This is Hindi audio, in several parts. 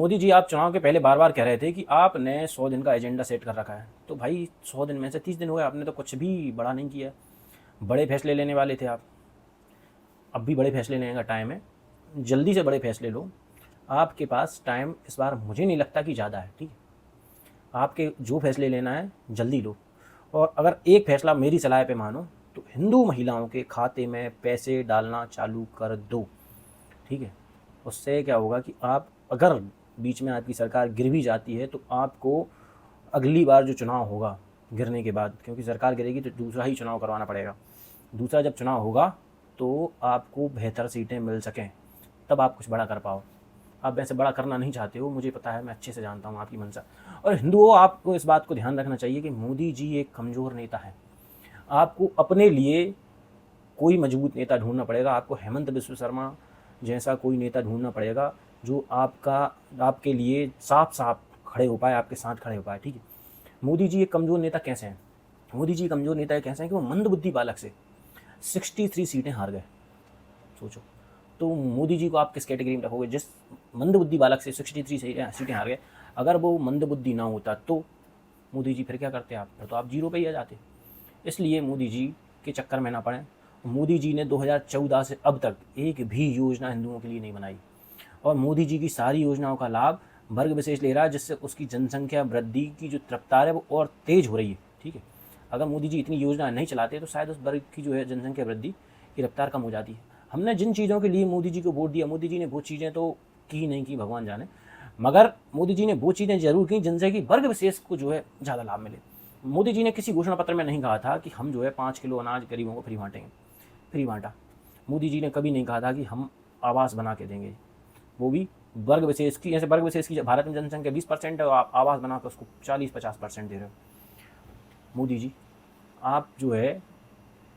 मोदी जी, आप चुनाव के पहले बार बार कह रहे थे कि आपने 100 दिन का एजेंडा सेट कर रखा है। तो भाई 100 दिन में से 30 दिन हुए, आपने तो कुछ भी बड़ा नहीं किया। बड़े फैसले लेने वाले थे आप, अब भी बड़े फैसले लेने का टाइम है। जल्दी से बड़े फैसले लो। आपके पास टाइम इस बार मुझे नहीं लगता कि ज़्यादा है। ठीक है, आपके जो फैसले लेना है जल्दी लो। और अगर एक फैसला मेरी सलाह पे मानो तो हिंदू महिलाओं के खाते में पैसे डालना चालू कर दो। ठीक है, उससे क्या होगा कि आप अगर बीच में आपकी सरकार गिर भी जाती है तो आपको अगली बार जो चुनाव होगा गिरने के बाद, क्योंकि सरकार गिरेगी तो दूसरा ही चुनाव करवाना पड़ेगा, दूसरा जब चुनाव होगा तो आपको बेहतर सीटें मिल सकें, तब आप कुछ बड़ा कर पाओ। आप वैसे बड़ा करना नहीं चाहते हो, मुझे पता है, मैं अच्छे से जानता हूँ आपकी मंशा। और हिंदुओं, आपको इस बात को ध्यान रखना चाहिए कि मोदी जी एक कमज़ोर नेता है। आपको अपने लिए कोई मजबूत नेता ढूंढना पड़ेगा। आपको हेमंत बिस्व शर्मा जैसा कोई नेता ढूंढना पड़ेगा जो आपके लिए साफ साफ खड़े हो पाए, आपके साथ खड़े हो पाए। ठीक है, मोदी जी एक कमज़ोर नेता कैसे हैं? मोदी जी कमज़ोर नेता कैसे हैं कि वो मंदबुद्धि बालक से 63 सीटें हार गए। सोचो, तो मोदी जी को आप किस कैटेगरी में रखोगे? जिस मंदबुद्धि बालक से 63 सीटें हार गए, अगर वो मंदबुद्धि ना होता तो मोदी जी फिर क्या करते आप? फिर तो आप जीरो पे ही आ जाते। इसलिए मोदी जी के चक्कर में ना पड़ें। मोदी जी ने 2014 से अब तक एक भी योजना हिंदुओं के लिए नहीं बनाई, और मोदी जी की सारी योजनाओं का लाभ वर्ग विशेष ले रहा है, जिससे उसकी जनसंख्या वृद्धि की जो रफ्तार है वो और तेज हो रही है। ठीक है, अगर मोदी जी इतनी योजना नहीं चलाते तो शायद उस वर्ग की जो है जनसंख्या वृद्धि की रफ्तार कम हो जाती है। हमने जिन चीज़ों के लिए मोदी जी को वोट दिया, मोदी जी ने वो चीज़ें तो की नहीं की, भगवान जाने, मगर मोदी जी ने वो चीज़ें जरूर की जिनसे कि वर्ग विशेष को जो है ज़्यादा लाभ मिले। मोदी जी ने किसी घोषणा पत्र में नहीं कहा था कि हम जो है 5 किलो अनाज गरीबों को फ्री बांटेंगे, फ्री बांटा। मोदी जी ने कभी नहीं कहा था कि हम आवास बना के देंगे, वो भी वर्ग विशेष की। ऐसे वर्ग विशेष की भारत में जनसंख्या 20% है, आप आवास बनाकर उसको 40-50% दे रहे हो। मोदी जी, आप जो है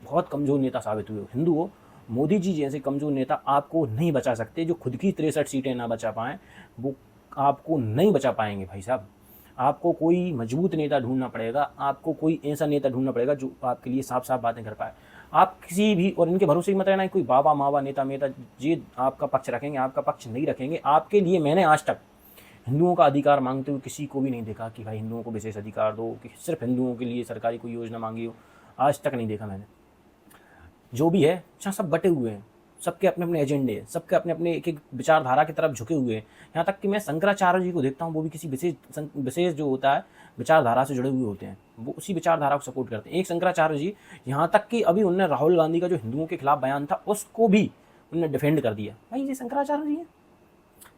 बहुत कमज़ोर नेता साबित हुए हो। हिंदू हो, मोदी जी जैसे कमज़ोर नेता आपको नहीं बचा सकते। जो खुद की 63 सीटें ना बचा पाएँ, वो आपको नहीं बचा पाएंगे भाई साहब। आपको कोई मजबूत नेता ढूंढना पड़ेगा, आपको कोई ऐसा नेता ढूंढना पड़ेगा जो आपके लिए साफ साफ बातें कर पाए। आप किसी भी, और इनके भरोसे ही मत रहना, कोई बाबा मावा नेता मेता ये आपका पक्ष रखेंगे, आपका पक्ष नहीं रखेंगे। आपके लिए मैंने आज तक हिंदुओं का अधिकार मांगते हुए किसी को भी नहीं देखा कि भाई हिंदुओं को विशेष अधिकार दो, कि सिर्फ हिंदुओं के लिए सरकारी कोई योजना मांगी हो। आज तक नहीं देखा मैंने। जो भी है, जहाँ सब बटे हुए हैं, सबके अपने अपने एजेंडे हैं, सबके अपने अपने एक एक विचारधारा की तरफ झुके हुए हैं। यहाँ तक कि मैं शंकराचार्य जी को देखता हूँ, वो भी किसी विशेष जो होता है विचारधारा से जुड़े हुए होते हैं, वो उसी विचारधारा को सपोर्ट करते हैं। एक शंकराचार्य जी, यहाँ तक कि अभी उनने राहुल गांधी का जो हिंदुओं के खिलाफ बयान था उसको भी उन्होंने डिफेंड कर दिया। भाई ये शंकराचार्य जी है।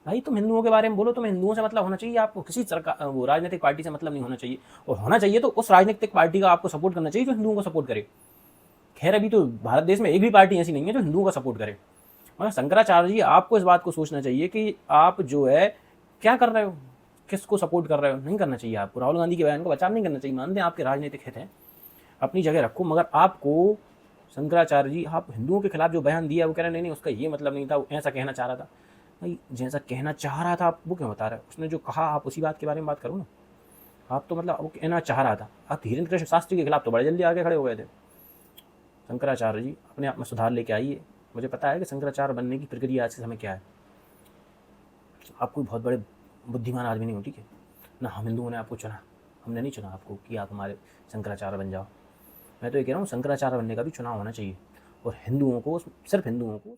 भाई तुम हिंदुओं के बारे में बोलो, तुम्हें हिंदुओं से मतलब होना चाहिए, आपको किसी सरकार वो राजनीतिक पार्टी से मतलब नहीं होना चाहिए। और होना चाहिए तो उस राजनीतिक पार्टी का आपको सपोर्ट करना चाहिए जो हिंदुओं को सपोर्ट करे। खैर अभी तो भारत देश में एक भी पार्टी ऐसी नहीं है जो हिंदुओं का सपोर्ट करे, मगर शंकराचार्य जी, आपको इस बात को सोचना चाहिए कि आप जो है क्या कर रहे हो, किसको सपोर्ट कर रहे हो। नहीं करना चाहिए आपको राहुल गांधी के बयान को बचाव नहीं करना चाहिए। मानते हैं आपके राजनीतिक हित है, अपनी जगह रखो, मगर आपको शंकराचार्य जी, आप हिंदुओं के खिलाफ जो बयान दिया वो कह रहे नहीं नहीं उसका ये मतलब नहीं था, वो ऐसा कहना चाह रहा था। भाई जैसा कहना चाह रहा था आप वो क्यों बता रहे हो? उसने जो कहा आप उसी बात के बारे में बात करो ना। आप तो मतलब वो कहना चाह रहा था। आप धीरेन्द्र कृष्ण शास्त्री के खिलाफ तो बड़े जल्दी आगे खड़े हो गए थे। शंकराचार्य जी, अपने आप में सुधार लेके आइए। मुझे पता है कि शंकराचार्य बनने की प्रक्रिया आज के समय क्या है। आप कोई बहुत बड़े बुद्धिमान आदमी नहीं हो। ठीक है ना, हम हिंदुओं ने आपको चुना, हमने नहीं चुना आपको कि आप हमारे शंकराचार्य बन जाओ। मैं तो ये कह रहा हूँ शंकराचार्य बनने का भी चुनाव होना चाहिए, और हिंदुओं को, सिर्फ हिंदुओं को